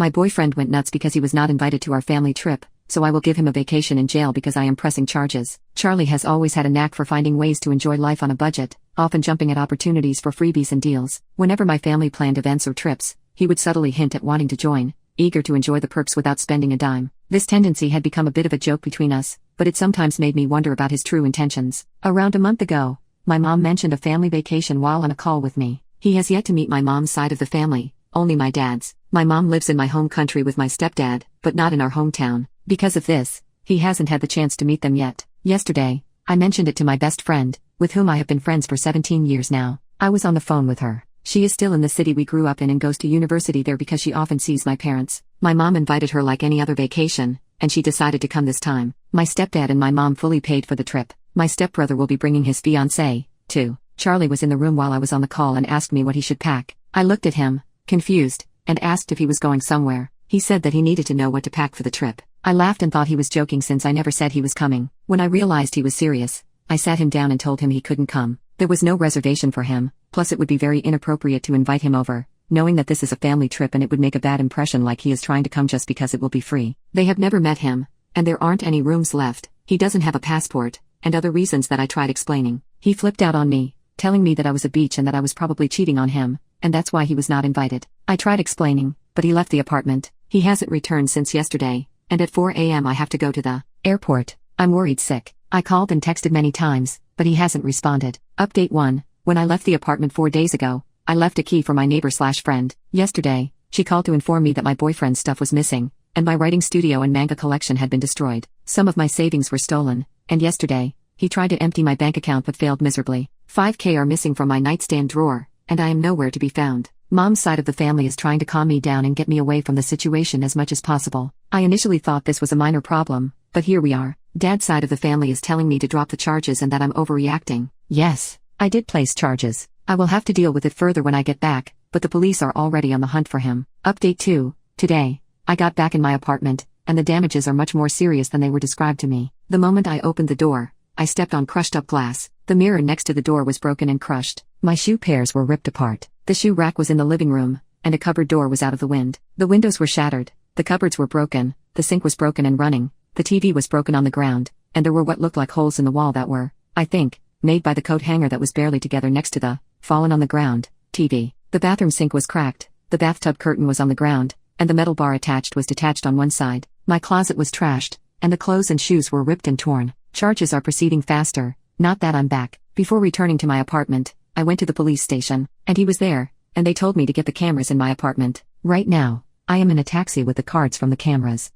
My boyfriend went nuts because he was not invited to our family trip, so I will give him a vacation in jail because I am pressing charges. Charlie has always had a knack for finding ways to enjoy life on a budget, often jumping at opportunities for freebies and deals. Whenever my family planned events or trips, he would subtly hint at wanting to join, eager to enjoy the perks without spending a dime. This tendency had become a bit of a joke between us, but it sometimes made me wonder about his true intentions. Around a month ago, my mom mentioned a family vacation while on a call with me. He has yet to meet my mom's side of the family, only my dad's. My mom lives in my home country with my stepdad, but not in our hometown. Because of this, he hasn't had the chance to meet them yet. Yesterday, I mentioned it to my best friend, with whom I have been friends for 17 years now. I was on the phone with her. She is still in the city we grew up in and goes to university there because she often sees my parents. My mom invited her like any other vacation, and she decided to come this time. My stepdad and my mom fully paid for the trip. My stepbrother will be bringing his fiancée, too. Charlie was in the room while I was on the call and asked me what he should pack. I looked at him, confused, and asked if he was going somewhere. He said that he needed to know what to pack for the trip. I laughed and thought he was joking since I never said he was coming. When I realized he was serious, I sat him down and told him he couldn't come. There was no reservation for him, plus it would be very inappropriate to invite him over, knowing that this is a family trip and it would make a bad impression like he is trying to come just because it will be free. They have never met him, and there aren't any rooms left. He doesn't have a passport, and other reasons that I tried explaining. He flipped out on me, telling me that I was a bitch and that I was probably cheating on him, and that's why he was not invited. I tried explaining, but he left the apartment. He hasn't returned since yesterday, and at 4 a.m. I have to go to the airport. I'm worried sick. I called and texted many times, but he hasn't responded. Update 1. When I left the apartment 4 days ago, I left a key for my neighbor/friend. Yesterday, she called to inform me that my boyfriend's stuff was missing, and my writing studio and manga collection had been destroyed. Some of my savings were stolen, and yesterday, he tried to empty my bank account but failed miserably. $5K are missing from my nightstand drawer, and I am nowhere to be found. Mom's side of the family is trying to calm me down and get me away from the situation as much as possible. I initially thought this was a minor problem, but here we are. Dad's side of the family is telling me to drop the charges and that I'm overreacting. Yes, I did place charges. I will have to deal with it further when I get back, but the police are already on the hunt for him. Update 2. Today, I got back in my apartment, and the damages are much more serious than they were described to me. The moment I opened the door, I stepped on crushed up glass. The mirror next to the door was broken and crushed. My shoe pairs were ripped apart. The shoe rack was in the living room, and a cupboard door was out of the wind. The windows were shattered, the cupboards were broken, the sink was broken and running, the TV was broken on the ground, and there were what looked like holes in the wall that were, I think, made by the coat hanger that was barely together next to the fallen on the ground TV. The bathroom sink was cracked, the bathtub curtain was on the ground, and the metal bar attached was detached on one side. My closet was trashed, and the clothes and shoes were ripped and torn. Charges are proceeding faster, not that I'm back. Before returning to my apartment, I went to the police station, and he was there, and they told me to get the cameras in my apartment. Right now, I am in a taxi with the cards from the cameras.